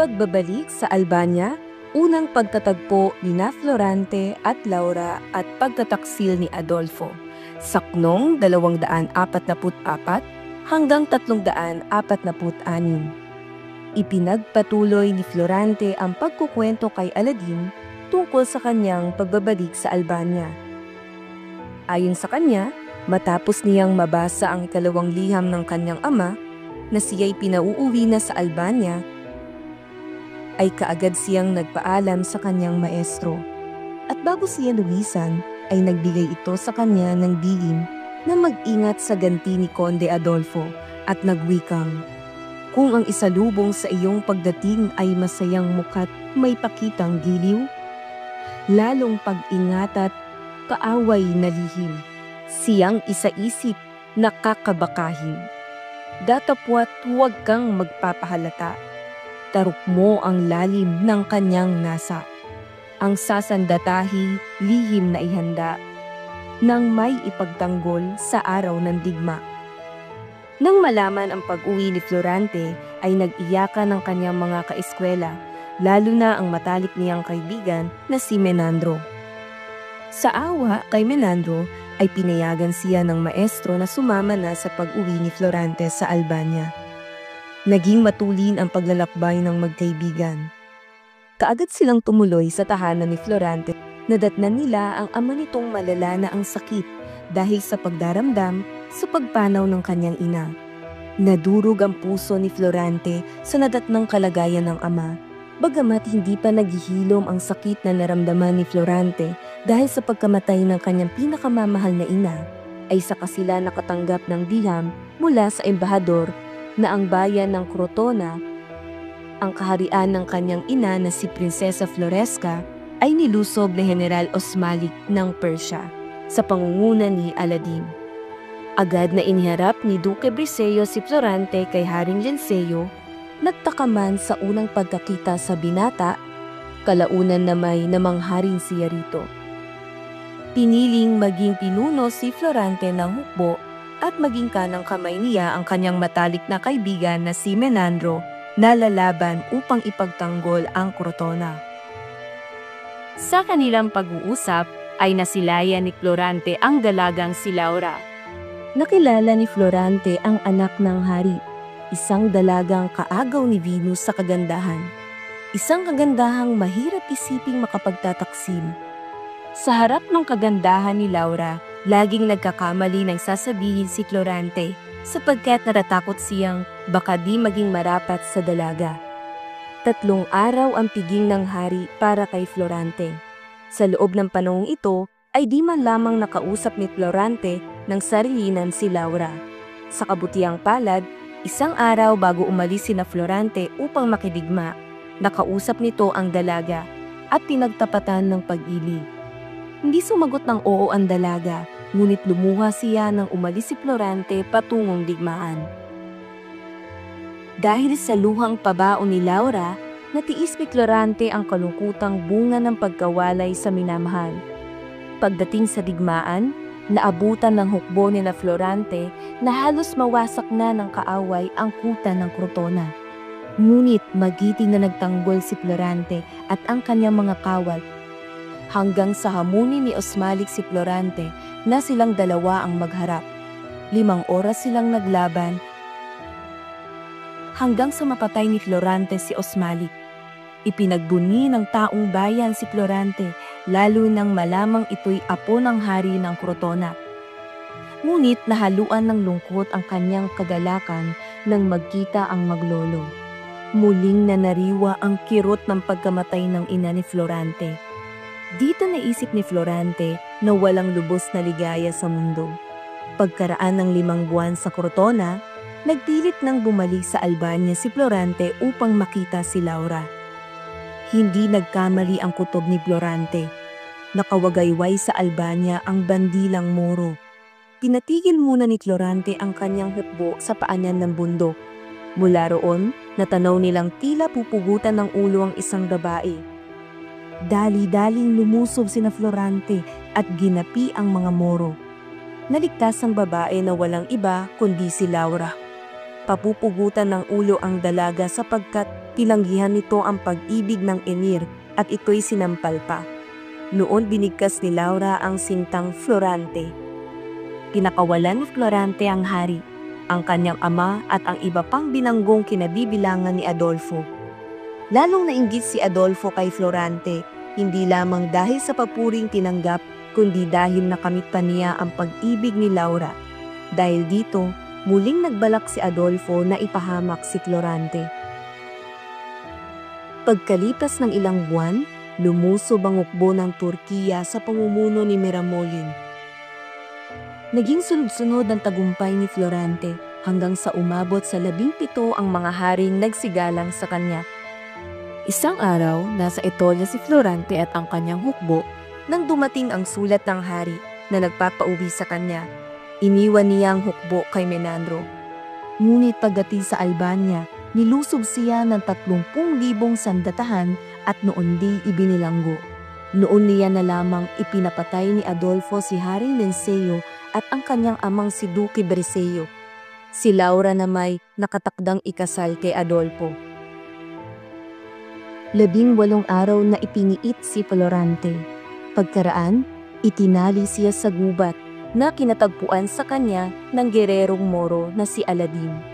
Pagbabalik sa Albania, unang pagtatagpo ni Florante at Laura at pagtataksil ni Adolfo, saknong 244 hanggang 346. Ipinagpatuloy ni Florante ang pagkukwento kay Aladin tungkol sa kanyang pagbabalik sa Albania. Ayon sa kanya, matapos niyang mabasa ang ikalawang liham ng kanyang ama na siya'y pinauuwi na sa Albania, ay kaagad siyang nagpaalam sa kanyang maestro. At bago siya lumisan, ay nagbigay ito sa kanya ng diin na mag-ingat sa ganti ni Conde Adolfo at nagwikang, "Kung ang isalubong sa iyong pagdating ay masayang mukat may pakitang giliw, lalong pag-ingat at kaaway na lihim, siyang isaisip nakakabakahin. Datapwat huwag kang magpapahalata, taruk mo ang lalim ng kanyang nasa. Ang sasandatahi lihim na ihanda, nang may ipagtanggol sa araw ng digma." Nang malaman ang pag-uwi ni Florante, ay nag-iyakan ng kanyang mga kaeskwela, lalo na ang matalik niyang kaibigan na si Menandro. Sa awa kay Menandro, ay pinayagan siya ng maestro na sumama na sa pag-uwi ni Florante sa Albania. Naging matulin ang paglalakbay ng magkaibigan. Kaagad silang tumuloy sa tahanan ni Florante. Nadatnan nila ang ama nitong malala na ang sakit dahil sa pagdaramdam sa pagpanaw ng kanyang ina. Nadurog ang puso ni Florante sa nadatnang kalagayan ng ama, bagamat hindi pa naghihilom ang sakit na naramdaman ni Florante dahil sa pagkamatay ng kanyang pinakamamahal na ina, ay saka sila nakatanggap ng liham mula sa embahador na ang bayan ng Crotona, ang kaharian ng kanyang ina na si Prinsesa Floresca, ay nilusob ni General Osmalik ng Persya sa pangunguna ni Aladin. Agad na iniharap ni Duque Briseyo si Florante kay Haring Linceo, nagtaka man sa unang pagkakita sa binata, kalaunan na may namangharing siya rito. Piniling maging pinuno si Florante ng hukbo at maging kanang kamay niya ang kanyang matalik na kaibigan na si Menandro na lalaban upang ipagtanggol ang Crotona. Sa kanilang pag-uusap ay nasilayan ni Florante ang dalagang si Laura. Nakilala ni Florante ang anak ng hari, isang dalagang kaagaw ni Venus sa kagandahan. Isang kagandahang mahirap isiping makapagtataksil. Sa harap ng kagandahan ni Laura, laging nagkakamali ng sasabihin si Florante sapagkat natatakot siyang baka di maging marapat sa dalaga. 3 araw ang piging ng hari para kay Florante. Sa loob ng panahong ito ay di man lamang nakausap ni Florante ng sarilinan si Laura. Sa kabutiang palad, 1 araw bago umalis sina Florante upang makidigma, nakausap nito ang dalaga at pinagtapatan ng pag-ibig. Hindi sumagot ng oo ang dalaga, ngunit lumuha siya nang umalis si Florante patungong digmaan. Dahil sa luhang pabaon ni Laura, natiis ni Florante ang kalungkutang bunga ng pagkawalay sa minamahal. Pagdating sa digmaan, naabutan ng hukbo ni na Florante na halos mawasak na ng kaaway ang kuta ng Crotona. Ngunit magiting na nagtanggol si Florante at ang kanyang mga kawal hanggang sa hamunin ni Osmalik si Florante na silang dalawa ang magharap. 5 oras silang naglaban hanggang sa mapatay ni Florante si Osmalik. Ipinagbunyi ng taong bayan si Florante, lalo nang malamang ito'y apo ng hari ng Crotona. Ngunit nahaluan ng lungkot ang kanyang kagalakan nang magkita ang maglolo. Muling nanariwa ang kirot ng pagkamatay ng ina ni Florante. Dito naisip ni Florante na walang lubos na ligaya sa mundo. Pagkaraan ng 5 buwan sa Crotona, nagpilit nang bumalik sa Albania si Florante upang makita si Laura. Hindi nagkamali ang kutob ni Florante. Nakawagayway sa Albania ang bandilang Moro. Pinatigil muna ni Florante ang kanyang hukbo sa paanan ng bundok. Mula roon, natanaw nilang tila pupugutan ng ulo ang isang babae. Dali-daling lumusob sina Florante at ginapi ang mga Moro. Naligtas ang babae na walang iba kundi si Laura. Papupugutan ng ulo ang dalaga sapagkat Tinanggihan nito ang pag-ibig ng emir at ito'y sinampal pa. Noon binigkas ni Laura ang sintang Florante. Pinakawalan ni Florante ang hari, ang kanyang ama at ang iba pang binanggong kinabibilangan ni Adolfo. Lalong nainggit si Adolfo kay Florante, hindi lamang dahil sa papuring tinanggap, kundi dahil nakamit pa niya ang pag-ibig ni Laura. Dahil dito, muling nagbalak si Adolfo na ipahamak si Florante. Pagkalipas ng ilang buwan, lumusob ang hukbo ng Turkiya sa pamumuno ni Miramolin. Naging sunod-sunod ang tagumpay ni Florante hanggang sa umabot sa 17 ang mga haring nagsigalang sa kanya. Isang araw, nasa Etolya si Florante at ang kanyang hukbo nang dumating ang sulat ng hari na nagpapauwi sa kanya. Iniwan niya ang hukbo kay Menandro. Ngunit pagdating sa Albania, nilusob siya ng 30,000 sandatahan at noon di ibinilanggo. Noon niya na lamang ipinapatay ni Adolfo si Haring Lenceo at ang kanyang amang si Duque Brescio. Si Laura na may nakatakdang ikasal kay Adolfo. 18 araw na ipiniit si Florante. Pagkaraan, itinali siya sa gubat na kinatagpuan sa kanya ng gererong Moro na si Aladin.